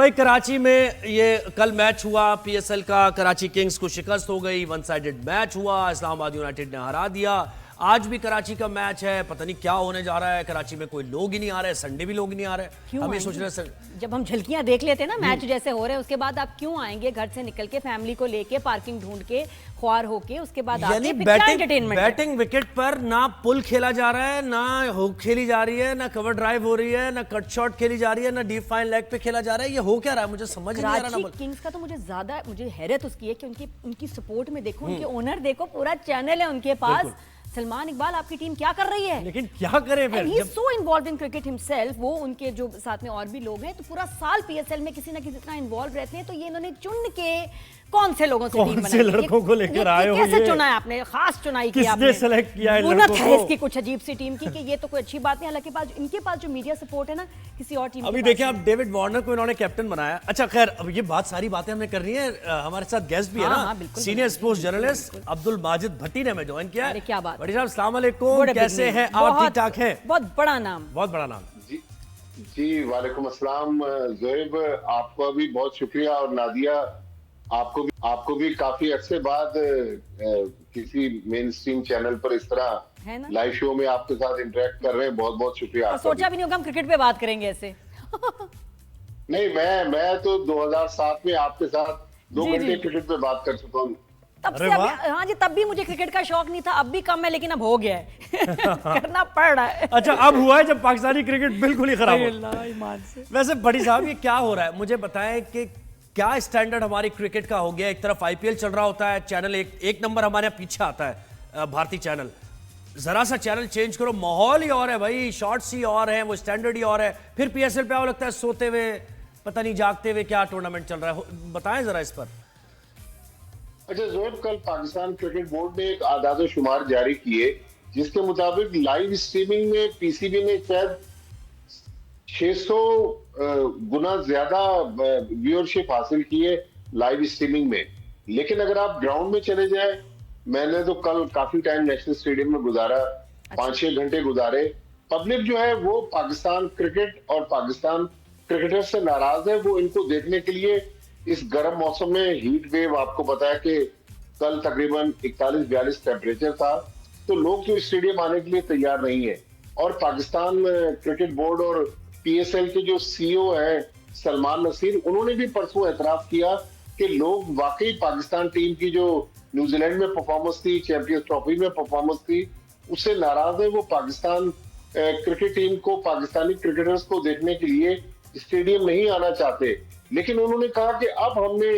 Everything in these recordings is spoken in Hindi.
भाई कराची में ये कल मैच हुआ पीएसएल का, कराची किंग्स को शिकस्त हो गई, वन साइडेड मैच हुआ, इस्लामाबाद यूनाइटेड ने हरा दिया। आज भी कराची का मैच है, पता नहीं क्या होने जा रहा है। कराची में कोई लोग ही नहीं आ रहे, संडे भी लोग नहीं आ रहे। हम ये सोच रहे हैं जब हम झलकियां देख लेते हैं ना मैच जैसे हो रहे हैं, उसके बाद आप क्यों आएंगे घर से निकल के फैमिली को लेके, पार्किंग ढूंढ के, ख्वार होके, उसके बाद यानी बैटिंग विकेट पर ना पुल खेला जा रहा है, ना हुक खेली जा रही है, ना कवर ड्राइव हो रही है, ना कट शॉट खेली जा रही है, ना डीप फाइन लेग पे खेला जा रहा है। ये हो क्या रहा है, मुझे समझ नहीं आ रहा। कराची किंग्स का तो मुझे हैरत उसकी है कि उनकी सपोर्ट में देखो, उनके ओनर देखो, पूरा चैनल है उनके पास। सलमान इकबाल, आपकी टीम क्या कर रही है? लेकिन क्या करे फिर? He is so involve in cricket himself. वो उनके जो साथ में और भी लोग हैं, तो पूरा साल पीएसएल में किसी ना किसी तरह इन्वॉल्व रहते हैं। तो ये इन्होंने चुन के कौन से लोगों से टीम बनाई, लड़कों को लेकर आए हो? कैसे चुना है आपने? खास चुनाई की आपने? किसने सेलेक्ट किया है लड़कों को? है इसकी कुछ अजीब सी टीम की कि ये तो कोई अच्छी बात नहीं। हालांकि इनके पास जो मीडिया सपोर्ट है ना, किसी और टीम अभी देखिए, आप डेविड वार्नर को इन्होंने कैप्टन बनाया। अच्छा खैर, अब ये बात सारी बातें हमने कर रही है। हमारे साथ गेस्ट भी है ना, senior sports journalist Abdul Majid Bhatti ने हमें ज्वाइन किया है। क्या बात। भट्टी साहब, अस्सलाम वालेकुम, कैसे हैं आप? ठीक ठाक हैं? बहुत बड़ा नाम, बहुत बड़ा नाम जी वालेकुम अस्सलाम। ज़ोएब, आपका भी बहुत शुक्रिया, और नादिया आपको भी काफी अरसे बाद किसी मेन स्ट्रीम चैनल पर इस तरह लाइव शो में आपके साथ इंटरेक्ट कर रहे हैं। बहुत बहुत शुक्रिया। सोचा भी नहीं होगा हम क्रिकेट पे बात करेंगे ऐसे। नहीं, मैं तो 2007 में आपके साथ 2 घंटे क्रिकेट पे बात कर चुका हूँ। तब से हाँ जी, तब भी मुझे क्रिकेट का शौक नहीं था, अब भी कम है, लेकिन अब हो गया है। करना पड़ रहा है। अच्छा, अब हुआ है जब पाकिस्तानी क्रिकेट बिल्कुल ही खराब हो। वैसे बड़ी साहब, ये क्या हो रहा है, मुझे बताएं कि क्या स्टैंडर्ड हमारी क्रिकेट का हो गया? एक तरफ आईपीएल चल रहा होता है, चैनल एक नंबर हमारे यहाँ पीछे आता है, भारतीय चैनल। जरा सा चैनल चेंज करो, माहौल ही और है भाई, शॉट्स ही और है, वो स्टैंडर्ड ही और है। फिर पीएसएल पे आओ, लगता है सोते हुए, पता नहीं जागते हुए क्या टूर्नामेंट चल रहा है। बताएं जरा इस पर। अच्छा ज़ोएब, कल पाकिस्तान क्रिकेट बोर्ड ने एक आदाद शुमार जारी किए, जिसके मुताबिक लाइव स्ट्रीमिंग में पीसीबी ने शायद 600 गुना ज्यादा व्यूअरशिप हासिल की है लाइव स्ट्रीमिंग में। लेकिन अगर आप ग्राउंड में चले जाए, मैंने तो कल काफी टाइम नेशनल स्टेडियम में गुजारा, 5-6 घंटे गुजारे। पब्लिक जो है वो पाकिस्तान क्रिकेट और पाकिस्तान क्रिकेटर से नाराज है। वो इनको देखने के लिए इस गर्म मौसम में, हीट वेव, आपको पता है कि कल तकरीबन 41-42 टेम्परेचर था, तो लोग तो स्टेडियम आने के लिए तैयार नहीं है। और पाकिस्तान क्रिकेट बोर्ड और पीएसएल के जो सीईओ है सलमान नसीर, उन्होंने भी परसों एतराफ किया कि लोग वाकई पाकिस्तान टीम की जो न्यूजीलैंड में परफॉर्मेंस थी, चैंपियंस ट्रॉफी में परफॉर्मेंस थी, उससे नाराज है। वो पाकिस्तान क्रिकेट टीम को, पाकिस्तानी क्रिकेटर्स को देखने के लिए स्टेडियम नहीं आना चाहते। लेकिन उन्होंने कहा कि अब हमने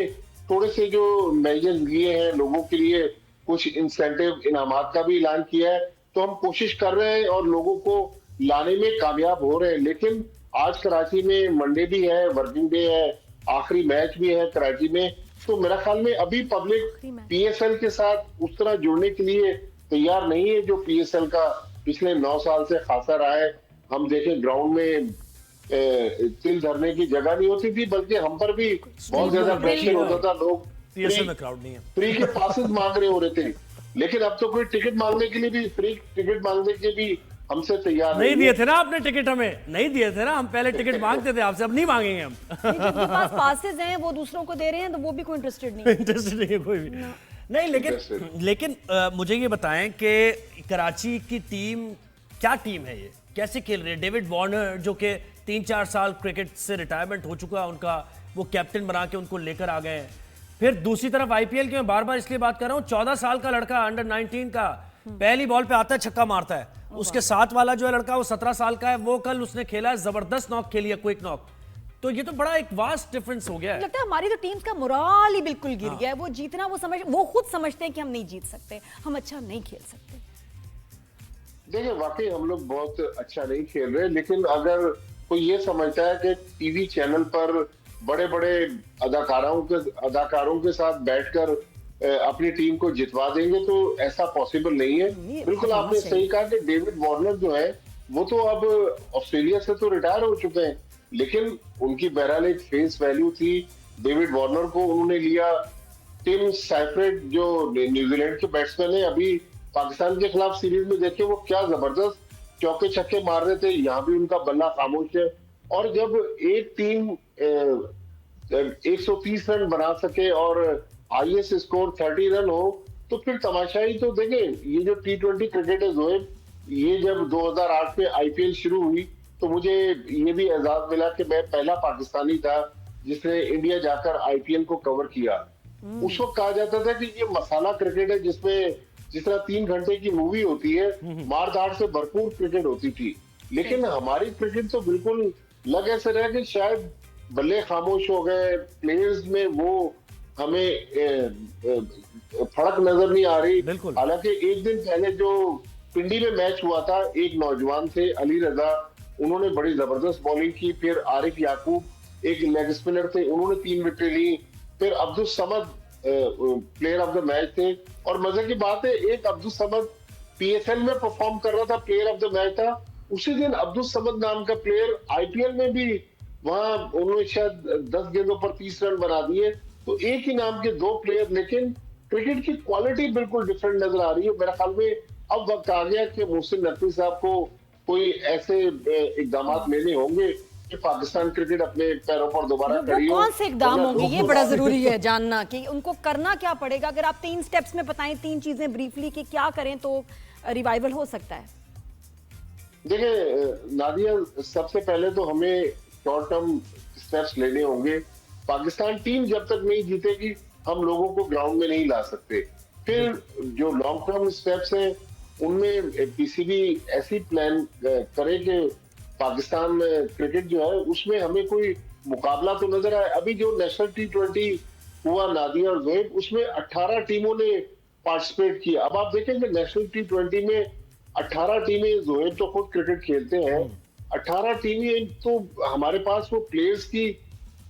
थोड़े से जो मेजर्स लिए हैं लोगों के लिए, कुछ इंसेंटिव, इनामात का भी ऐलान किया है, तो हम कोशिश कर रहे हैं और लोगों को लाने में कामयाब हो रहे हैं। लेकिन आज कराची में मंडे भी है, वर्किंग डे है, आखिरी मैच भी है कराची में, तो मेरा ख्याल में अभी पब्लिक पीएसएल के साथ उस तरह जुड़ने के लिए तैयार नहीं है जो पीएसएल का पिछले 9 साल से खासा रहा है। हम देखें, ग्राउंड में तिल धरने की जगह नहीं होती थी, बल्कि हम पर भी बहुत ज्यादा प्रेशर होता था। लोग फ्री के पासेस मांग रहे हो रहे थे, लेकिन अब तो कोई टिकट मांगने के लिए भी, फ्री टिकट मांगने के भी हमसे तैयार नहीं दिए थे ना आपने टिकट, हमें नहीं दिए थे ना, हम पहले टिकट मांगते थे आपसे, अब नहीं मांगेंगे हम। जिनके पास पासेस हैं वो दूसरों को दे रहे हैं, तो वो भी कोई इंटरेस्टेड नहीं है। इंटरेस्टेड नहीं है कोई भी नहीं। लेकिन मुझे ये बताएं कि कराची की टीम क्या टीम है, ये कैसे खेल रही है? डेविड वार्नर जो कि 3-4 साल क्रिकेट से रिटायरमेंट हो चुका है उनका, वो कैप्टन बना के उनको लेकर आ गए हैं। फिर दूसरी तरफ आईपीएल की मैं बार बार इसलिए बात कर रहा हूँ, 14 साल का लड़का, अंडर 19 का, पहली बॉल पे आता है, छक्का मारता है। उसके साथ वाला जो है लड़का, वो 17 साल का है, वो कल उसने खेला है, जबरदस्त नॉक खेली है, क्विक नॉक। तो ये तो बड़ा एक वास्ट डिफरेंस हो गया है। लगता है हमारी तो टीम्स का मोराल ही बिल्कुल गिर गया है। वो जीतना, वो खुद समझते हैं कि हम नहीं जीत सकते, हम अच्छा नहीं खेल सकते। देखिए, वाकई हम लोग बहुत अच्छा नहीं खेल रहे, लेकिन अगर कोई ये समझता है कि टीवी चैनल पर बड़े बड़े अदाकारों के साथ बैठकर अपनी टीम को जितवा देंगे, तो ऐसा पॉसिबल नहीं है। बिल्कुल आपने सही कहा कि डेविड वार्नर जो है वो तो अब ऑस्ट्रेलिया से तो रिटायर हो चुके हैं, लेकिन उनकी बहरहाल एक फेस वैल्यू थी। डेविड वार्नर को उन्होंने लिया। टिम साइफ्रेट जो न्यूजीलैंड के बैट्समैन है, अभी पाकिस्तान के खिलाफ सीरीज में देखिए वो क्या जबरदस्त चौके छक्के मार रहे थे, यहाँ भी उनका बल्ला खामोश है। और जब एक टीम 130 रन बना सके और हाईएस्ट स्कोर 30 रन हो, तो फिर तमाशा ही तो देखें। ये जो T20 क्रिकेट है जोएब, ये जब 2008 में आईपीएल शुरू हुई तो मुझे ये भी एजाज मिला कि मैं पहला पाकिस्तानी था जिसने इंडिया जाकर आईपीएल को कवर किया। उस वक्त कहा जाता था कि ये मसाला क्रिकेट है, जिसमें जिस तरह 3 घंटे की मूवी होती है, मार धाड़ से भरपूर क्रिकेट होती थी। लेकिन हमारी क्रिकेट तो बिल्कुल लग ऐसे रहा कि शायद बल्ले खामोश हो गए, प्लेयर्स में वो हमें फर्क नजर नहीं आ रही। हालांकि एक दिन पहले जो पिंडी में मैच हुआ था, एक नौजवान थे अली रजा, उन्होंने बड़ी जबरदस्त बॉलिंग की। फिर आरिफ याकूब एक लेग स्पिनर थे, उन्होंने 3 विकेट ली। फिर Abdul Samad player of the match थे। और मजे की बात है, एक अब्दुल समद पीएसएल में परफॉर्म कर रहा था, प्लेयर ऑफ द मैच था। उसी दिन अब्दुल समद नाम का प्लेयर आईपीएल में भी, वहां उन्होंने शायद 10 गेंदों पर 30 रन बना दिए। तो एक ही नाम के 2 प्लेयर, लेकिन क्रिकेट की क्वालिटी बिल्कुल डिफरेंट नजर आ रही है। मेरे ख्याल में अब वक्त आ गया कि मोहसिन नकवी साहब को कोई ऐसे इकदाम लेने होंगे कि पाकिस्तान क्रिकेट अपने पैरों पर दोबारा खड़ी हो। कौन से इकदाम होंगे, ये बड़ा जरूरी है जानना कि उनको करना क्या पड़ेगा। अगर आप 3 स्टेप्स में बताएं, 3 चीजें ब्रीफली कि क्या करें तो रिवाइवल हो सकता है। देखिए नादिया, सबसे पहले तो हमें शॉर्ट टर्म स्टेप्स लेने होंगे। पाकिस्तान टीम जब तक नहीं जीतेगी, हम लोगों को ग्राउंड में नहीं ला सकते। फिर जो लॉन्ग टर्म स्टेप्स हैं, उनमें पीसीबी ऐसी प्लान करे कि पाकिस्तान क्रिकेट जो है उसमें हमें कोई मुकाबला तो नजर आए। अभी जो नेशनल T20 हुआ नादिया और जोएब, उसमें 18 टीमों ने पार्टिसिपेट किया। अब आप देखेंगे नेशनल T20 में 18 टीमें, जोएब तो खुद क्रिकेट खेलते हैं, 18 टीमें, तो हमारे पास वो प्लेयर्स की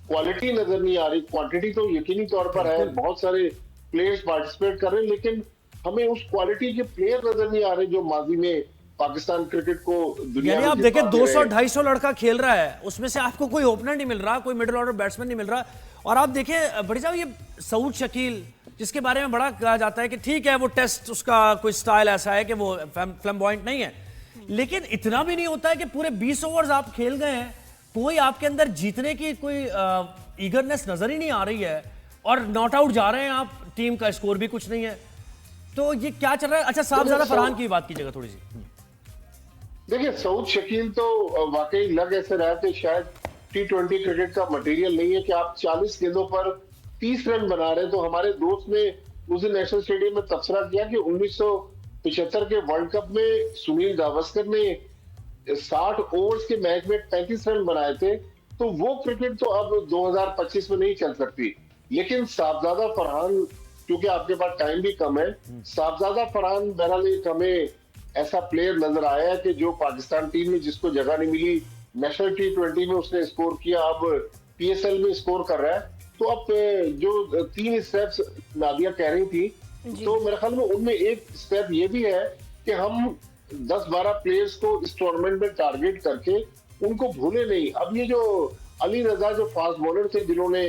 क्वालिटी नजर नहीं आ रही। क्वांटिटी तो यकीनी तौर पर है, बहुत सारे प्लेयर्स पार्टिसिपेट कर रहे हैं, लेकिन हमें उस क्वालिटी के प्लेयर नजर नहीं आ रहे जो माजी में पाकिस्तान क्रिकेट को दुनिया में। आप देखें 200-250 लड़का खेल रहा है, उसमें से आपको कोई ओपनर नहीं मिल रहा, कोई मिडिल ऑर्डर बैट्समैन नहीं मिल रहा। और आप देखें बड़ी साहब, ये सऊद शकील जिसके बारे में बड़ा कहा जाता है कि ठीक है वो टेस्ट, उसका कोई स्टाइल ऐसा है कि वो फ्लैम्बॉयंट नहीं है, लेकिन इतना भी नहीं होता है कि पूरे 20 ओवर्स आप खेल गए हैं, कोई आपके अंदर जीतने की कोई ईगरनेस नजर ही नहीं आ रही है और नॉट आउट जा रहे हैं आप, टीम का स्कोर भी कुछ नहीं है। तो ये क्या चल रहा है? अच्छा, साहबजादा फरहान की बात कीजिएगा थोड़ी सी। देखिए सऊद शकील तो वाकई लग ऐसे रहा है कि शायद T20 क्रिकेट का मटेरियल नहीं है कि आप 40 गेंदों पर 30 रन बना रहे हैं। तो हमारे दोस्त ने उस दिन नेशनल स्टेडियम में तबसरा किया कि 1975 के वर्ल्ड कप में सुनील गावस्कर ने 60 ओवर्स के मैच में 35 रन बनाए थे। तो वो क्रिकेट तो अब 2025 में नहीं चल सकती। लेकिन साहबजादा फरहान, क्योंकि आपके पास टाइम भी कम है, साहबजादा फरहान बहरहाल एक हमें ऐसा प्लेयर नजर आया है कि जो पाकिस्तान टीम में जिसको जगह नहीं मिली, नेशनल T20 में उसने स्कोर किया, अब पीएसएल में स्कोर कर रहा है। तो अब जो 3 स्टेप्स नादिया कह रही थी, तो मेरे ख्याल में उनमें एक स्टेप ये भी है कि हम 10-12 प्लेयर्स को इस टूर्नामेंट में टारगेट करके उनको भूले नहीं। अब ये जो अली रजा जो फास्ट बॉलर थे जिन्होंने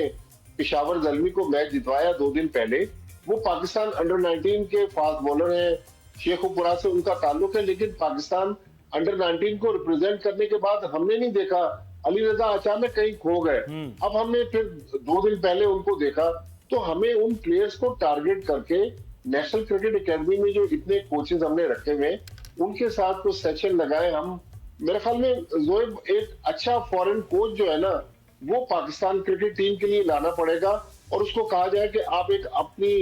पेशावर ज़ल्मी को मैच जितवाया 2 दिन पहले, वो पाकिस्तान अंडर 19 के फास्ट बॉलर हैं, शेखुपुरा से उनका ताल्लुक है। लेकिन पाकिस्तान अंडर 19 को रिप्रेजेंट करने के बाद हमने नहीं देखा, अली रजा अचानक कहीं खो गए। अब हमने फिर 2 दिन पहले उनको देखा। तो हमें उन प्लेयर्स को टारगेट करके नेशनल क्रिकेट एकेडमी में जो इतने कोचेस हमने रखे हुए, उनके साथ कुछ सेशन लगाए हम। मेरे ख्याल में जोएब एक अच्छा फॉरेन कोच जो है ना, वो पाकिस्तान क्रिकेट टीम के लिए लाना पड़ेगा और उसको कहा जाए कि आप एक अपनी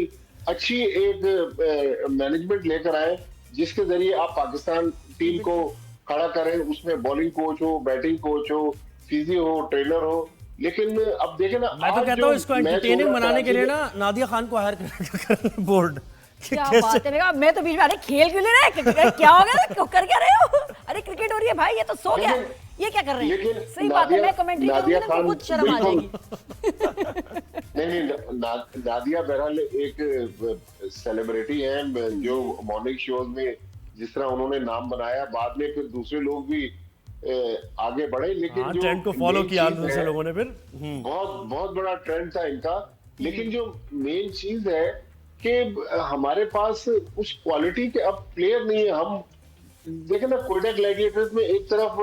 अच्छी एक मैनेजमेंट लेकर आए जिसके जरिए आप पाकिस्तान टीम को खड़ा करें। उसमें बॉलिंग कोच हो, बैटिंग कोच हो, फिजियो हो, ट्रेनर हो। लेकिन अब देखें ना, मैं तो कहता हूँ इसको एंटरटेनिंग बनाने के लिए ना नादिया खान को हायर कर बोर्ड। क्या बात है, मैं तो बीच में, अरे खेल क्यों ले रहे हैं, क्या हो गया, कर क्या रहे हो, अरे क्रिकेट हो रही है भाई, ये तो सो गया, ये क्या कर रहे हैं। सही बात है, मैं कमेंट्री करूंगी ना तो कुछ शर्म आ जाएगी। नहीं, नादिया बहरहाल एक सेलिब्रिटी है जो मॉर्निंग शोज में जिस तरह उन्होंने नाम बनाया, बाद में फिर दूसरे लोग भी आगे बढ़े। लेकिन जो ट्रेंड को फॉलो किया दूसरे लोगों ने, फिर बहुत बड़ा ट्रेंड था इनका। लेकिन जो मेन चीज है कि हमारे पास उस क्वालिटी के अब प्लेयर नहीं है। हम देखें ना, कोयडा ग्लैडिएटर्स में एक तरफ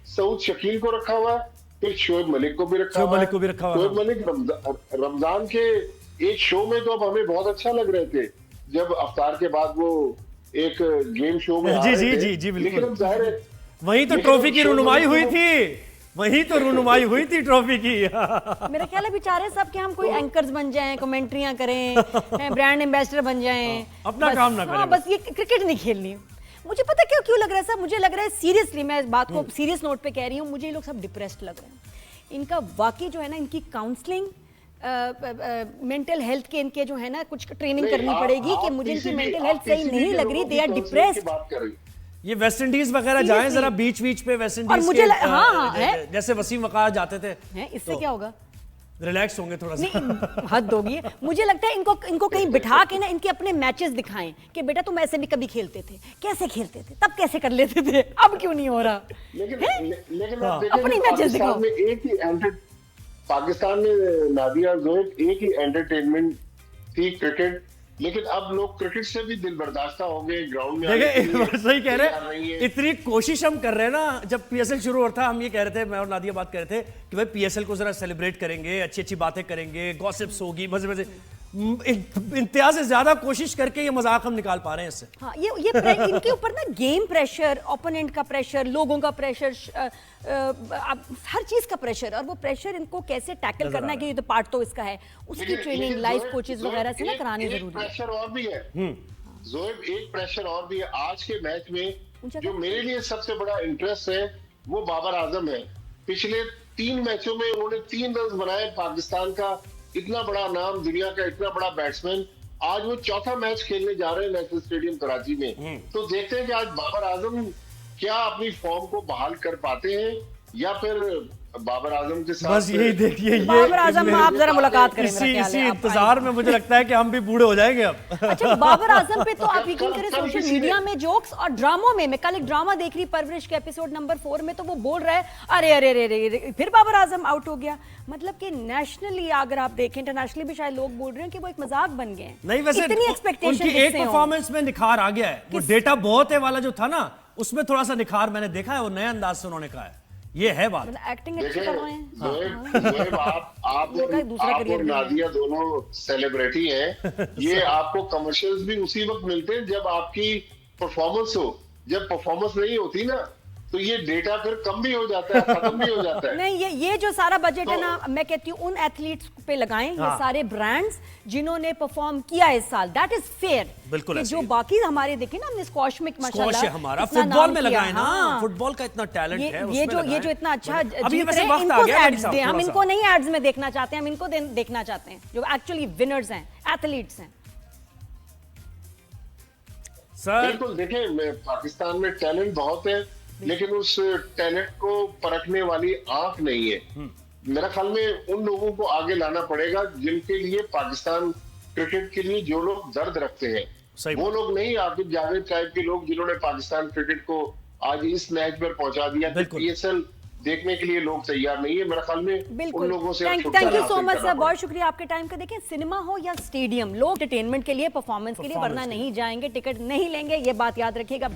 सऊद शकील को रखा हुआ है फिर शोएब मलिक को भी रखा हुआ है। शोएब मलिक रमजान के एक शो में तो अब हमें बहुत अच्छा लग रहे थे, जब अफ्तार के बाद वो एक गेम शो में जी बिल्कुल, जाहिर है वही तो ट्रॉफी की रुनुमाई हुई थी, वही तो रुनुमाई हुई थी ट्रॉफी की। मेरा ख्याल है बेचारे सब कि हम कोई एंकर्स बन जाएं, कमेंट्रियां करें, ब्रांड एम्बेसडर बन जाएं, अपना काम ना करें। बस ये क्रिकेट नहीं खेलनी। मुझे पता क्यों लग रहा है साहब, मुझे लग रहा है सीरियसली, मैं इस बात को सीरियस नोट पे कह रही हूँ, मुझे ये लोग सब डिप्रेस्ड लग रहे हैं। इनका वाकई जो है ना, इनकी काउंसलिंग, मेंटल हेल्थ के इनके जो है ना कुछ ट्रेनिंग करनी पड़ेगी कि मुझे इनकी मेंटल हेल्थ सही नहीं लग रही, दे आर डिप्रेस्ड। ये वेस्ट इंडीज वगैरह जाएं जरा बीच पे, वेस्ट इंडीज मुझे हाँ, जैसे वसीम वक़ार जाते थे, इससे क्या होगा, रिलैक्स होंगे थोड़ा सा। हद होगी। मुझे लगता है इनको कहीं बिठा के ना इनके अपने मैचेस दिखाएं कि बेटा तुम ऐसे भी कभी खेलते थे, कैसे खेलते थे, तब कैसे कर लेते थे, अब क्यों नहीं हो रहा। लेकिन अपनी मैचेस दिखाओ। पाकिस्तान में नादिया ज़ोएब एक ही एंटरटेनमेंट थी क्रिकेट, लेकिन अब लोग क्रिकेट से भी दिल बर्दाश्ता हो गए, ग्राउंड में सही कह रहे हैं। इतनी कोशिश हम कर रहे हैं ना, जब पीएसएल शुरू हो रहा था हम ये कह रहे थे, मैं और नादिया बात कर रहे थे कि भाई पीएसएल को जरा सेलिब्रेट करेंगे, अच्छी अच्छी बातें करेंगे, गॉसिप्स होगी, मजे मजे, इंतहा से ज्यादा कोशिश करके ये मजाक हम निकाल पा रहे हैं इससे। हाँ, ये इनके ऊपर ना गेम प्रेशर, ओपोनेंट का प्रेशर, लोगों का प्रेशर, हर चीज का प्रेशर, और वो प्रेशर इनको कैसे टैकल करना है, कि ये तो पार्ट तो इसका है, उसकी ट्रेनिंग लाइफ कोचेस वगैरह से ना करानी जरूरी है। प्रेशर और भी है ज़ोएब, एक प्रेशर और भी है। आज के मैच में जो मेरे लिए सबसे बड़ा इंटरेस्ट है वो बाबर आजम है। पिछले 3 मैचों में उन्होंने 3 रन बनाए, पाकिस्तान का इतना बड़ा नाम, दुनिया का इतना बड़ा बैट्समैन, आज वो चौथा मैच खेलने जा रहे हैं नेशनल स्टेडियम कराची में। तो देखते हैं कि आज बाबर आजम क्या अपनी फॉर्म को बहाल कर पाते हैं, या फिर बाबर आजम के साथ बस यही देखिए, बाबर आजम आप जरा मुलाकात करें, इसी इंतजार में मुझे लगता है कि हम भी बूढ़े हो जाएंगे अब। अच्छा, बाबर आजम पे तो आप यकीन करें सोशल मीडिया में जोक्स और ड्रामों में, मैं कल एक ड्रामा देख रही परवरिश के एपिसोड नंबर 4 में, तो वो बोल रहा है अरे अरे अरे फिर बाबर आजम आउट हो गया। मतलब कि नेशनली अगर आप देखें, इंटरनेशनली भी शायद लोग बोल रहे हैं कि वो एक मजाक बन गए हैं। नहीं, वैसे इतनी एक्सपेक्टेशन उनकी एक परफॉर्मेंस में निखार आ गया है, वो डेटा बहुत है वाला जो था ना, उसमें थोड़ा सा निखार मैंने देखा है, वो नए अंदाज से उन्होंने कहा है, ये है बात। एक्टिंग अच्छी कर रहे हैं। आप और नादिया दोनों सेलिब्रिटी हैं, ये आपको कमर्शियल्स भी उसी वक्त मिलते हैं जब आपकी परफॉर्मेंस हो। जब परफॉर्मेंस नहीं होती ना, तो ये डेटा फिर कम भी हो जाता है, खत्म भी हो जाता है। नहीं, ये जो सारा बजट है ना, मैं कहती हूँ उन एथलीट्स पे लगाएं, ये सारे ब्रांड्स जिन्होंने परफॉर्म किया इस साल, दैट इज फेयर। बिल्कुल, जो बाकी हमारे देखे ना, हमने स्क्वॉश में माशाल्लाह हमारा फुटबॉल में लगाए ना, फुटबॉल का इतना टैलेंट है, ये जो इतना अच्छा जीत रहे हैं, इनको एड्स दें, हम इनको नहीं एड्स में देखना चाहते हैं, हम इनको देखना चाहते हैं जो एक्चुअली विनर्स हैं, एथलीट्स हैं। बिल्कुल, देखिए पाकिस्तान में टैलेंट बहुत है, लेकिन उस टैलेंट को परखने वाली आंख नहीं है। मेरा ख्याल में उन लोगों को आगे लाना पड़ेगा जिनके लिए पाकिस्तान क्रिकेट के लिए जो लोग दर्द रखते हैं, वो लोग नहीं, आकिब जावेद टाइप के लोग जिन्होंने पाकिस्तान क्रिकेट को आज इस मैच पर पहुंचा दिया। पीएसएल देखने के लिए लोग तैयार नहीं है। मेरा ख्याल में उन लोगों से thank you so much sir, बहुत शुक्रिया आपके टाइम का। देखें, सिनेमा हो या स्टेडियम, लोग एंटरटेनमेंट के लिए, परफॉर्मेंस के लिए, वरना नहीं जाएंगे, टिकट नहीं लेंगे, ये बात याद रखिएगा।